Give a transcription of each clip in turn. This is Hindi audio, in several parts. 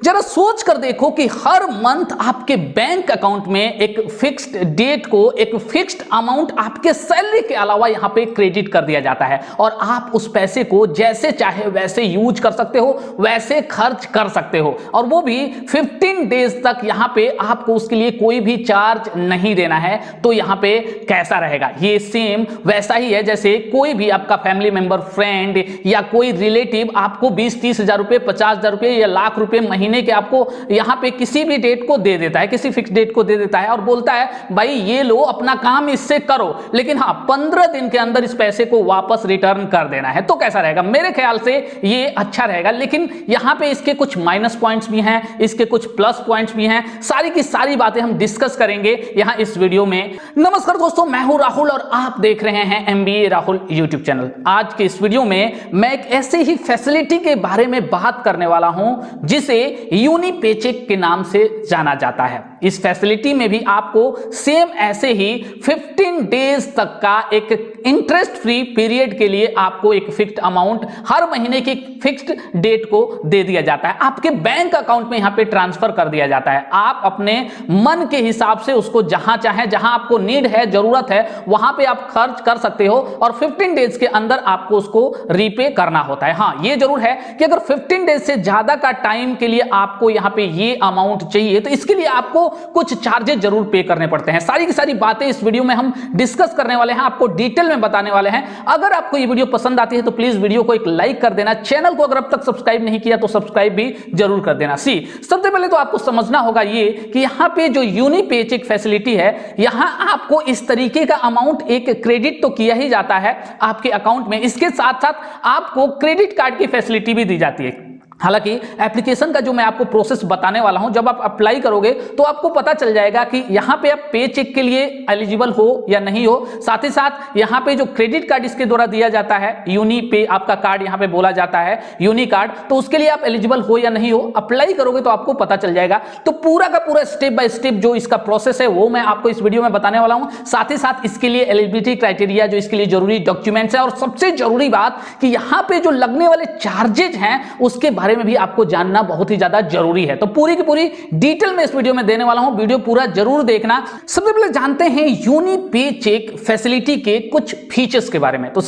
जरा सोच कर देखो कि हर मंथ आपके बैंक अकाउंट में एक फिक्स्ड डेट को एक फिक्स्ड अमाउंट आपके सैलरी के अलावा यहां पे क्रेडिट कर दिया जाता है और आप उस पैसे को जैसे चाहे वैसे यूज कर सकते हो, वैसे खर्च कर सकते हो और वो भी 15 डेज तक यहां पे आपको उसके लिए कोई भी चार्ज नहीं देना है। तो यहां पे कैसा रहेगा? ये सेम वैसा ही है जैसे कोई भी आपका फैमिली मेंबर, फ्रेंड या कोई रिलेटिव आपको 20-30 हजार रुपए, 50 हजार रुपए या लाख रुपए महीने के आपको यहां पे किसी भी डेट को दे देता है, किसी फिक्स डेट को दे देता है और बोलता है भाई ये लो, अपना काम इससे करो, लेकिन हाँ 15 दिन के अंदर इस पैसे को वापस रिटर्न कर देना है। तो कैसा रहेगा? मेरे ख्याल से ये अच्छा रहेगा, लेकिन यहां पे इसके कुछ माइनस पॉइंट्स भी हैं, इसके कुछ प्लस पॉइंट्स भी हैं। सारी की सारी बातें हम डिस्कस करेंगे यहां इस वीडियो में। नमस्कार दोस्तों, मैं हूं राहुल और आप देख रहे हैं MBA राहुल यूट्यूब चैनल। आज के इस वीडियो में मैं एक ऐसे ही फैसिलिटी के बारे में बात करने वाला हूं जिसे यूनी पेचेक के नाम से जाना जाता है। इस फैसिलिटी में भी आपको सेम ऐसे ही 15 डेज तक का एक इंटरेस्ट फ्री पीरियड के लिए आपको एक फिक्स्ड अमाउंट हर महीने की फिक्स्ड डेट को दे दिया जाता है, आपके बैंक अकाउंट में यहां पे ट्रांसफर कर दिया जाता है। आप अपने मन के हिसाब से उसको जहां चाहे, जहां आपको नीड है, जरूरत है, वहां पे आप खर्च कर सकते हो और 15 डेज के अंदर आपको उसको रीपे करना होता है। हाँ, ये जरूर है कि अगर 15 डेज से ज्यादा का टाइम के लिए आपको यहां पे ये अमाउंट चाहिए तो इसके लिए आपको कुछ चार्जेस जरूर पे करने पड़ते हैं। सारी की सारी बातें इस वीडियो में हम डिस्कस करने वाले हैं, आपको डिटेल में बताने वाले हैं। अगर आपको ये वीडियो पसंद आती है तो प्लीज वीडियो को एक लाइक कर देना, चैनल को अगर अब तक सब्सक्राइब नहीं किया तो सब्सक्राइब भी जरूर कर देना। सबसे पहले तो आपको समझना होगा ये कि यहां पे जो यूनी पेचेक फैसिलिटी है, यहां आपको इस तरीके का अमाउंट एक क्रेडिट तो किया ही जाता है आपके अकाउंट में, इसके साथ साथ आपको क्रेडिट कार्ड की फैसिलिटी भी दी जाती है। हालांकि एप्लीकेशन का जो मैं आपको प्रोसेस बताने वाला हूं, जब आप अप्लाई करोगे तो आपको पता चल जाएगा कि यहां पे आप पे चेक के लिए एलिजिबल हो या नहीं हो। साथ ही साथ यहां पे जो क्रेडिट कार्ड इसके द्वारा दिया जाता है, यूनी पे आपका कार्ड यहां पे बोला जाता है, यूनी कार्ड, तो उसके लिए आप एलिजिबल हो या नहीं हो, अप्लाई करोगे तो आपको पता चल जाएगा। तो पूरा का पूरा स्टेप बाय स्टेप जो इसका प्रोसेस है वो मैं आपको इस वीडियो में बताने वाला हूं। साथ ही साथ इसके लिए एलिजिबिलिटी क्राइटेरिया, जो इसके लिए जरूरी डॉक्यूमेंट्स है और सबसे जरूरी बात कि यहां पे जो लगने वाले चार्जेज हैं उसके बारे में भी आपको जानना बहुत ही ज्यादा जरूरी है। तो पूरी की पूरी डिटेल में इस वीडियो में देने वाला हूं, वीडियो पूरा जरूर देखना। सबसे पहले जानते हैं यूनी पे चेक फैसिलिटी के कुछ फीचर्स के बारे में। तो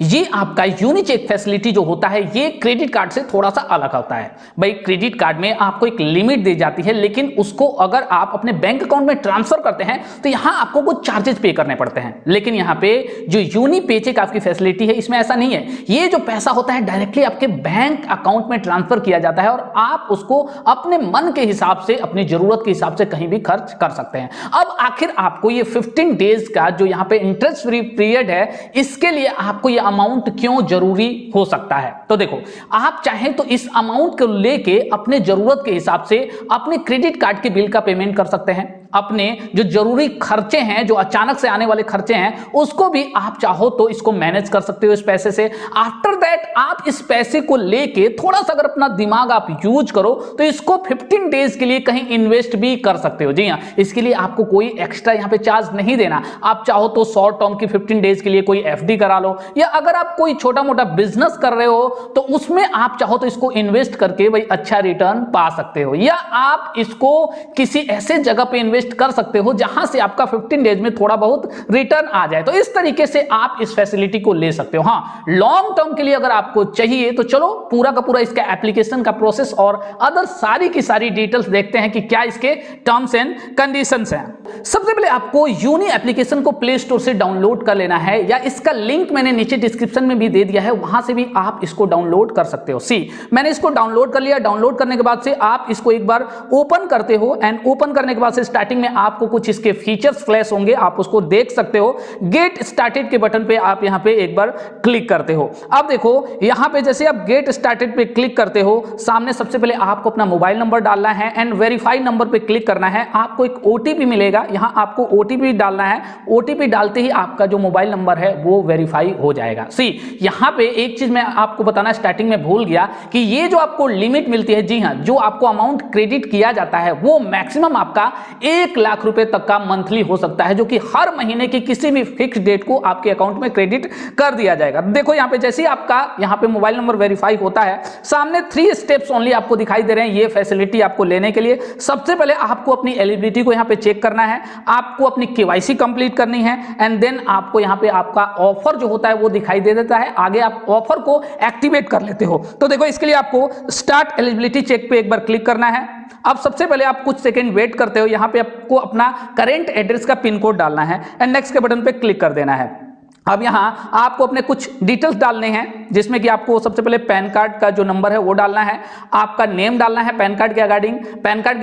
ये आपका यूनी चेक फैसिलिटी जो होता है ये क्रेडिट कार्ड से थोड़ा सा अलग होता है। भाई क्रेडिट कार्ड में आपको एक लिमिट दी जाती है, लेकिन उसको अगर आप अपने बैंक अकाउंट में ट्रांसफर करते हैं तो यहां आपको कुछ चार्जेस पे करने पड़ते हैं। लेकिन यहां पे जो यूनी पे चेक आपकी फैसिलिटी है इसमें ऐसा नहीं है। ये जो पैसा होता है डायरेक्टली आपके बैंक अकाउंट में ट्रांसफर किया जाता है और आप उसको अपने मन के हिसाब से, अपनी जरूरत के हिसाब से कहीं भी खर्च कर सकते हैं। अब आखिर आपको ये 15 डेज का जो यहां पे इंटरेस्ट फ्री पीरियड है, इसके लिए आपको ये अमाउंट क्यों जरूरी हो सकता है? तो देखो, आप चाहें तो इस अमाउंट को लेके अपने जरूरत के हिसाब से अपने क्रेडिट कार्ड के बिल का पेमेंट कर सकते हैं, अपने जो जरूरी खर्चे हैं, जो अचानक से आने वाले खर्चे हैं, उसको भी आप चाहो तो इसको मैनेज कर सकते हो इस पैसे से। आफ्टर दैट आप इस पैसे को लेके थोड़ा सा अगर अपना दिमाग आप यूज करो तो इसको 15 डेज के लिए कहीं इन्वेस्ट भी कर सकते हो। जी हां, इसके लिए आपको कोई एक्स्ट्रा यहां पे चार्ज नहीं देना। आप चाहो तो शॉर्ट टर्म की 15 डेज के लिए कोई FD करा लो, या अगर आप कोई छोटा मोटा बिजनेस कर रहे हो तो उसमें आप चाहो तो इसको इन्वेस्ट करके भाई अच्छा रिटर्न पा सकते हो, या आप इसको किसी ऐसे जगह पे इन्वेस्ट कर सकते हो जहां से आपका 15 डेज में थोड़ा बहुत रिटर्न आ जाए। तो इस तरीके से आप इस फैसिलिटी को ले सकते हो। हां, लॉन्ग टर्म के लिए अगर आपको चाहिए तो चलो पूरा का पूरा इसका एप्लीकेशन का प्रोसेस और अदर सारी की सारी डिटेल्स देखते हैं कि क्या इसके टर्म्स एंड कंडीशंस हैं। सबसे पहले आपको यूनी एप्लीकेशन को प्ले स्टोर से डाउनलोड कर लेना है, या इसका लिंक मैंने नीचे डिस्क्रिप्शन में भी दे दिया है, वहां से भी आप इसको डाउनलोड कर सकते हो। मैंने इसको डाउनलोड कर लिया। डाउनलोड करने के बाद से आप इसको एक बार ओपन करते हो एंड ओपन करने के बाद से स्टार्टिंग में आपको कुछ इसके फीचर्स फ्लैश होंगे, आप उसको देख सकते हो। गेट स्टार्टेड के बटन पे आप यहां पे एक बार क्लिक करते हो। अब देखो यहां पे जैसे आप गेट स्टार्टेड पे क्लिक करते हो, सामने सबसे पहले आपको अपना मोबाइल नंबर डालना है एंड वेरीफाई नंबर पे क्लिक करना है। आपको एक OTP मिलेगा, यहां आपको OTP डालना है। OTP डालते ही आपका जो मोबाइल नंबर है वो वेरीफाई हो जाएगा। यहां पे एक चीज मैं आपको बताना स्टार्टिंग में भूल गया कि ये जो आपको लिमिट मिलती है, जी हां, जो आपको अमाउंट क्रेडिट किया जाता है वो मैक्सिमम आपका 1 लाख रुपए तक का मंथली हो सकता है, जो कि हर महीने की किसी भी फिक्स डेट को आपके अकाउंट में क्रेडिट कर दिया जाएगा। देखो यहाँ पे जैसे ही आपका यहाँ पे मोबाइल नंबर वेरीफाई होता है, सामने 3 स्टेप्स ओनली आपको दिखाई दे रहे हैं ये फैसिलिटी आपको लेने के लिए। सबसे पहले आपको अपनी एलिजिबिलिटी को यहाँ पे चेक करना है, आपको अपनी केवाईसी कंप्लीट करनी है, एंड देन आपको यहाँ पे आपका ऑफर जो होता है वो दिखाई दे देता है। आगे आप ऑफर को एक्टिवेट कर लेते हो। तो देखो इसके लिए आपको स्टार्ट एलिजिबिलिटी चेक पे एक बार क्लिक करना है। अब सबसे पहले आप कुछ सेकंड वेट करते हो, यहाँ पे आपको अपना करेंट एड्रेस का पिन कोड डालना है एंड नेक्स्ट के बटन पे क्लिक कर देना है। अब यहाँ आपको अपने कुछ डिटेल्स डालने हैं, जिसमें कि आपको सबसे पहले पैन कार्ड का जो नंबर है वो डालना है, आपका नेम डालना है पैन कार्ड के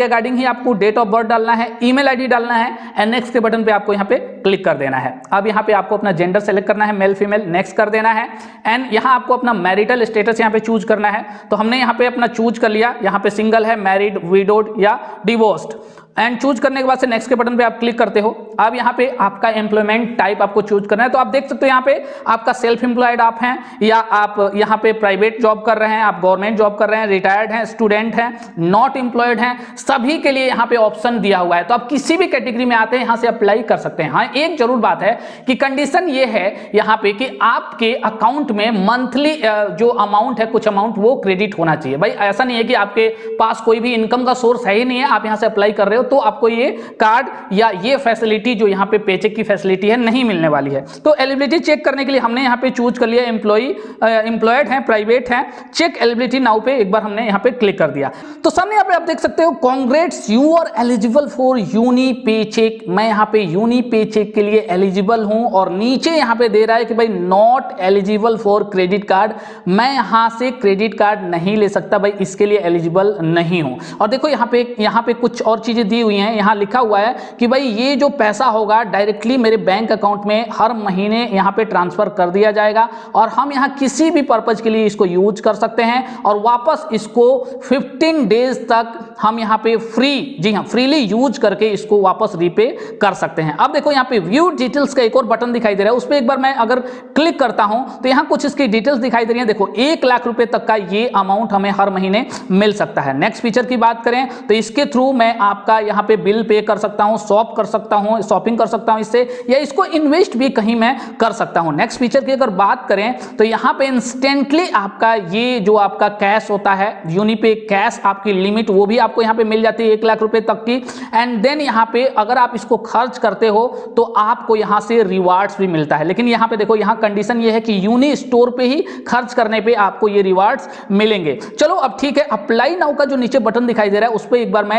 अकॉर्डिंग ही आपको डेट ऑफ बर्थ डालना है, ईमेल आईडी डालना है एंड नेक्स्ट के बटन पे आपको यहाँ पे क्लिक कर देना है। अब यहाँ पे आपको अपना जेंडर सेलेक्ट करना है, मेल फीमेल, नेक्स्ट कर देना है एंड यहाँ आपको अपना मैरिटल स्टेटस यहाँ पे चूज करना है। तो हमने यहाँ पे अपना चूज कर लिया, यहाँ पे सिंगल है, मैरिड, विडोड या डिवोर्स्ड, एंड चूज करने के बाद से नेक्स्ट के बटन पे आप क्लिक करते हो। अब यहाँ पे आपका एम्प्लॉयमेंट टाइप आपको चूज करना है। तो आप देख सकते हो यहाँ पे आपका सेल्फ एम्प्लॉयड आप हैं या आप यहाँ पे प्राइवेट जॉब कर रहे हैं, आप गवर्नमेंट जॉब कर रहे हैं, रिटायर्ड हैं, स्टूडेंट हैं, नॉट एम्प्लॉयड हैं, सभी के लिए यहाँ पे ऑप्शन दिया हुआ है। तो आप किसी भी कैटेगरी में आते हैं यहाँ से अप्लाई कर सकते हैं। हाँ, एक जरूर बात है कि कंडीशन ये है यहाँ पे कि आपके अकाउंट में मंथली जो अमाउंट है, कुछ अमाउंट वो क्रेडिट होना चाहिए। भाई ऐसा नहीं है कि आपके पास कोई भी इनकम का सोर्स है ही नहीं है, आप यहाँ से अप्लाई कर रहे हो तो आपको ये कार्ड या ये फैसिलिटी जो यहाँ पे पेचेक की फैसिलिटी है नहीं मिलने वाली है। तो एलिजिबिलिटी चेक करने के लिए हमने यहाँ पे चूज कर लिया एम्प्लॉयड है, प्राइवेट है, चेक एलिजिबिलिटी नाउ पे एक बार हमने यहाँ पे क्लिक कर दिया। तो सामने यहाँ पे आप देख सकते हो congrats you are eligible for uni paycheck. मैं यहाँ पे यूनी पेचेक के लिए एलिजिबल हूँ और नीचे यहाँ पे दे रहा है कि भाई not eligible for credit card, मैं यहाँ से क्रेडिट कार्ड नहीं ले सकता, भाई इसके लिए एलिजिबल नहीं हूँ। और देखो यहाँ पे कुछ और चीजें दी हुई हैं। यहाँ लिखा हुआ है कि भाई ये जो पैसा होगा डायरेक्टली मेरे बैंक अकाउंट में हर महीने यहाँ पे ट्रांसफर कर दिया जाएगा और हम यहाँ किसी भी पर्पज के लिए इसको यूज कर सकते हैं और वापस इसको 15 डेज तक हम यहाँ पे फ्रीली यूज करके इसको वापस रीपे कर सकते हैं। अब देखो यहाँ पे व्यू डिटेल्स का एक और बटन दिखाई दे रहा है, उस पर एक बार मैं अगर क्लिक करता हूं तो यहाँ कुछ इसकी डिटेल्स दिखाई दे रही है। देखो 1 लाख रुपए तक का ये अमाउंट हमें हर महीने मिल सकता है। नेक्स्ट फीचर की बात करें तो इसके थ्रू मैं आपका यहाँ पे बिल पे कर सकता हूँ, शॉपिंग कर सकता हूँ इससे, या इसको इन्वेस्ट भी कहीं मैं कर सकता हूँ। नेक्स्ट फीचर की अगर बात करें तो यहाँ पे इंस्टेंटली आपका ये जो आपका कैश होता है, यूनिपे कैश आपकी लिमिट वो भी आपको यहाँ पे मिल जाती है 1 लाख रुपए तक की। एंड देन यहाँ पे अगर आप इसको खर्च करते हो तो आपको यहाँ से रिवार्ड्स भी मिलता है। लेकिन यहाँ पे देखो, यहाँ कंडीशन ये है कि यूनी स्टोर पे ही खर्च करने पे आपको ये रिवार्ड्स मिलेंगे। चलो अब ठीक है, अप्लाई नाउ का जो नीचे बटन दिखाई दे रहा है उस पर एक बार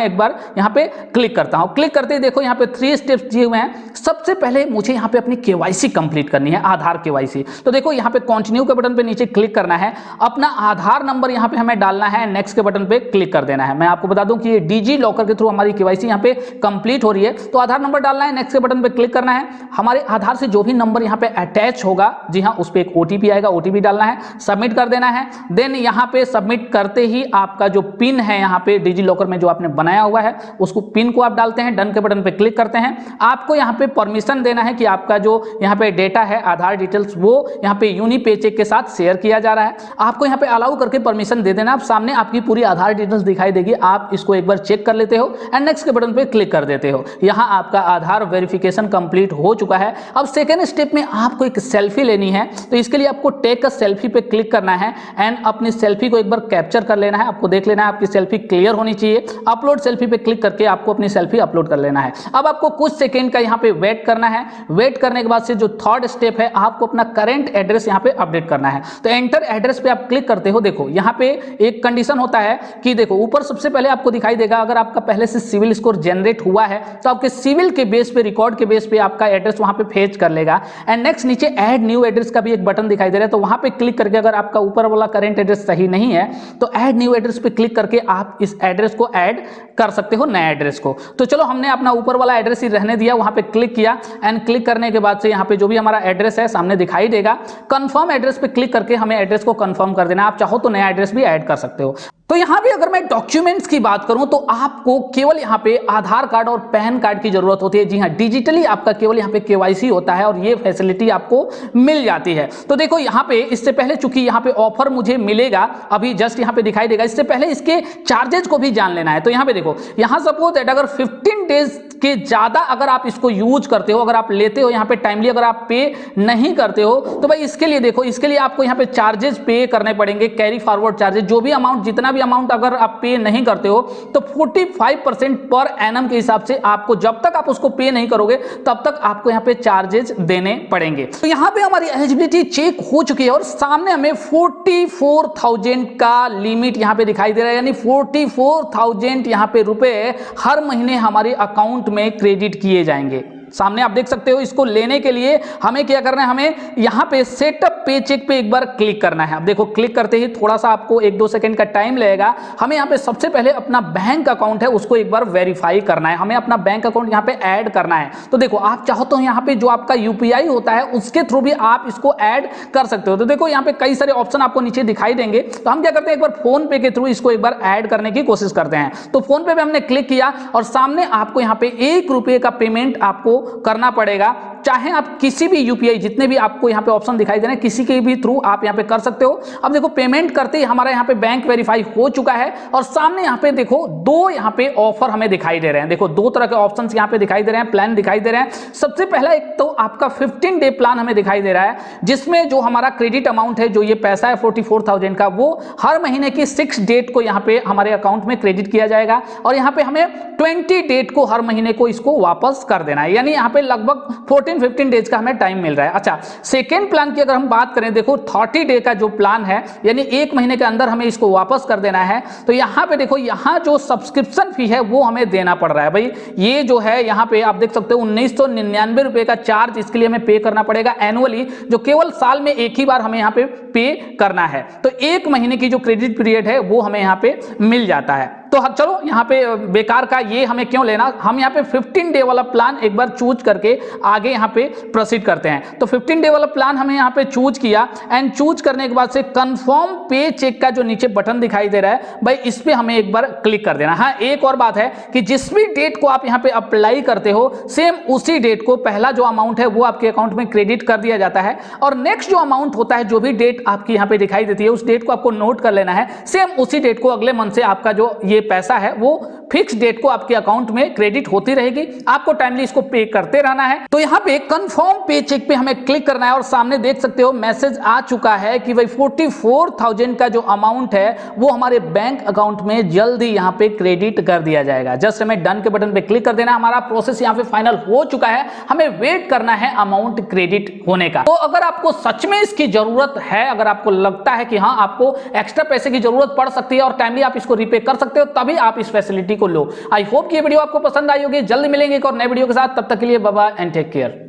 यहाँ पे क्लिक करता हूँ। क्लिक करते ही देखो यहाँ पे 3 स्टेप्स दिए हुए हैं। सबसे पहले मुझे यहाँ पे अपनी केवाईसी कंप्लीट करनी है, आधार केवाईसी। तो देखो यहाँ पे कंटिन्यू के बटन पे नीचे क्लिक करना है, अपना आधार नंबर यहाँ पे हमें डालना है, नेक्स्ट के बटन पे क्लिक कर देना है। मैं आपको बता दूं कि ये डिजी लॉकर के थ्रू हमारी केवाईसी यहाँ पे कंप्लीट हो रही है। तो आधार नंबर डालना है, नेक्स्ट के बटन पे क्लिक करना है। हमारे आधार से जो भी नंबर यहाँ पे अटैच होगा, जी हाँ, उस पर एक ओटीपी आएगा, ओटीपी डालना है, सबमिट कर देना है। देन यहाँ पे सबमिट करते ही आपका जो पिन है यहाँ पे डिजी लॉकर में जो आपने बनाया हुआ है उसको पिन को आप डालते हैं, डन के बटन पे क्लिक करते हैं। आपको यहाँ पे परमिशन देना है कि आपका जो यहाँ पे डेटा है, आधार डिटेल्स, वो यहाँ पे यूनी पेचेक के साथ शेयर किया जा रहा है। आपको यहाँ पे अलाउ करके परमिशन दे देना। आप सामने आपकी पूरी आधार डिटेल्स दिखाई देगी, आप इसको एक बार चेक कर लेते हो एंड नेक्स्ट के बटन पे क्लिक कर देते हो। यहाँ आपका आधार वेरिफिकेशन कंप्लीट हो चुका है। अब सेकेंड स्टेप में आपको एक सेल्फी लेनी है, तो इसके लिए आपको टेक अ सेल्फी पे क्लिक करना है एंड अपनी सेल्फी को एक बार कैप्चर कर लेना है। आपको देख लेना है आपकी सेल्फी क्लियर होनी चाहिए। अपलोड सेल्फी पे क्लिक करके आपको अपनी सेल्फी अपलोड कर लेना है। अब आपको कुछ सेकंड का यहाँ पे वेट करना है। वेट करने के बाद से जो थर्ड स्टेप है, आपको अपना करंट एड्रेस यहाँ पे अपडेट करना है। तो एंटर एड्रेस पे आप क्लिक करते हो। देखो यहाँ पे एक कंडीशन होता है कि देखो ऊपर सबसे पहले आपको दिखाई देगा, अगर आपका पहले से सिविल स्कोर जनरेट हुआ है तो आपके सिविल के बेस पे, रिकॉर्ड के बेस पे आपका एड्रेस वहां पे फेच कर लेगा। एंड नेक्स्ट नीचे ऐड न्यू एड्रेस का भी एक बटन दिखाई दे रहा है, तो वहां पे क्लिक करके अगर आपका ऊपर वाला करंट एड्रेस सही नहीं है तो ऐड न्यू एड्रेस पे क्लिक करके आप इस एड्रेस को ऐड कर सकते हो, नए एड्रेस को। तो चलो हमने अपना ऊपर वाला एड्रेस ही रहने दिया, वहां पे क्लिक किया एंड क्लिक करने के बाद से यहाँ पे जो भी हमारा एड्रेस है सामने दिखाई देगा। कंफर्म एड्रेस पे क्लिक करके हमें एड्रेस को कंफर्म कर देना। आप चाहो तो नया एड्रेस भी ऐड कर सकते हो। तो यहाँ पे अगर मैं डॉक्यूमेंट्स की बात करूं तो आपको केवल यहाँ पे आधार कार्ड और पैन कार्ड की जरूरत होती है। जी हाँ, डिजिटली आपका केवल यहाँ पे केवाईसी होता है और ये फैसिलिटी आपको मिल जाती है। तो देखो यहाँ पे इससे पहले चूंकि यहाँ पे ऑफर मुझे मिलेगा, अभी जस्ट यहाँ पे दिखाई देगा, इससे पहले इसके चार्जेस को भी जान लेना है। तो यहाँ पे देखो, यहाँ सपोज दैट अगर 15 डेज के ज्यादा अगर आप इसको यूज करते हो, अगर आप लेते हो यहाँ पे टाइमली, अगर आप पे नहीं करते हो तो भाई इसके लिए देखो, इसके लिए आपको यहाँ पे चार्जेस पे करने पड़ेंगे, कैरी फॉरवर्ड चार्जेस, जो भी अमाउंट, जितना भी अमाउंट अगर आप पे नहीं करते हो तो 45% पर एनम के हिसाब से आपको, जब तक आप उसको पे नहीं करोगे तब तक आपको यहाँ पे चार्जेस देने पड़ेंगे। तो यहाँ पे हमारी एलिजिबिलिटी चेक हो चुकी है और सामने हमें 44,000 का लिमिट यहाँ पे दिखाई दे रहा है, यानी 44,000 यहाँ पे रुपए हर महीने हमारे अकाउंट में क्रेडिट किए जाएंगे। सामने आप देख सकते हो। इसको लेने के लिए हमें क्या करना है, हमें यहाँ पे सेटअप पे चेक पे एक बार क्लिक करना है। अब देखो, क्लिक करते ही थोड़ा सा आपको 1-2 सेकंड का टाइम लगेगा। हमें यहाँ पे सबसे पहले अपना बैंक अकाउंट है उसको एक बार वेरीफाई करना है, हमें अपना बैंक अकाउंट यहाँ पे ऐड करना है। तो देखो, आप चाहो तो यहाँ पे जो आपका यूपीआई होता है उसके थ्रू भी आप इसको ऐड कर सकते हो। तो देखो, यहाँ पे कई सारे ऑप्शन आपको नीचे दिखाई देंगे। तो हम क्या करते हैं, एक बार फोन पे के थ्रू इसको एक बार ऐड करने की कोशिश करते हैं। तो फोन पे हमने क्लिक किया और सामने आपको यहाँ पे 1 रुपये का पेमेंट आपको करना पड़ेगा। चाहे आप किसी भी यूपीआई, जितने भी आपको यहाँ पे ऑप्शन दिखाई दे रहे हैं, किसी के भी थ्रू आप यहाँ पे कर सकते हो। अब देखो, पेमेंट करते ही हमारा यहाँ पे बैंक वेरीफाई हो चुका है और सामने यहाँ पे देखो 2 यहाँ पे ऑफर हमें दिखाई दे रहे हैं। देखो, 2 तरह के ऑप्शन यहाँ पे दिखाई दे रहे हैं, प्लान दिखाई दे रहे हैं। सबसे पहला एक तो आपका 15 डे प्लान हमें दिखाई दे रहा है, जिसमें जो हमारा क्रेडिट अमाउंट है, जो ये पैसा है 44,000 का, वो हर महीने की 6 डेट को यहाँ पे हमारे अकाउंट में क्रेडिट किया जाएगा और यहाँ पे हमें 20 डेट को हर महीने को इसको वापस कर देना है, यानी यहाँ पे लगभग 14-15 डेज का हमें टाइम मिल रहा है। अच्छा, सेकेंड प्लान की अगर हम बात करें, देखो 30 डे का जो प्लान है, यानी 1 महीने के अंदर हमें इसको वापस कर देना है। तो यहाँ पे देखो, यहाँ जो सब्सक्रिप्शन फी है वो हमें देना पड़ रहा है। भाई ये जो है, यहाँ पे आप देख सकते हो 1999 रुपए का चार्ज इसके लिए हमें पे करना पड़ेगा एनुअली, जो केवल साल में एक ही बार हमें यहाँ पे करना है। तो 1 महीने की जो क्रेडिट पीरियड है वो हमें यहाँ पे मिल जाता है। तो चलो, यहाँ पे बेकार का ये हमें क्यों लेना, हम यहाँ पे 15 डे वाला प्लान एक बार चूज करके आगे यहाँ पे प्रोसीड करते हैं। तो 15 डे वाला प्लान हमें यहाँ पे चूज किया एंड चूज करने के बाद से कंफर्म पे चेक का जो नीचे बटन दिखाई दे रहा है, भाई इस पे हमें एक बार क्लिक कर देना। हाँ, एक और बात है कि जिस भी डेट को आप यहाँ पे अप्लाई करते हो, सेम उसी डेट को पहला जो अमाउंट है वो आपके अकाउंट में क्रेडिट कर दिया जाता है और नेक्स्ट जो अमाउंट होता है, जो भी डेट आपकी यहाँ पे दिखाई देती है, उस डेट को आपको नोट कर लेना है। सेम उसी डेट को अगले मंथ से आपका जो ये पैसा है वो फिक्स डेट को आपके अकाउंट में क्रेडिट होती रहेगी, आपको टाइमली इसको पे करते रहना है। तो यहाँ पे कंफर्म पे चेक पे हमें क्लिक करना है और सामने देख सकते हो मैसेज आ चुका है कि भाई 44,000 का जो अमाउंट है वो हमारे बैंक अकाउंट में जल्दी यहाँ पे क्रेडिट कर दिया जाएगा। जस्ट हमें डन के बटन पे क्लिक कर देना, हमारा प्रोसेस यहाँ पे फाइनल हो चुका है, हमें वेट करना है अमाउंट क्रेडिट होने का। तो अगर आपको सच में इसकी जरूरत है, अगर आपको लगता है कि हाँ आपको एक्स्ट्रा पैसे की जरूरत पड़ सकती है और टाइमली आप इसको रीपे कर सकते हो, तभी आप इस फैसिलिटी को लो। आई होप कि ये वीडियो आपको पसंद आई होगी। जल्द मिलेंगे एक और नए वीडियो के साथ, तब तक के लिए bye bye and take care.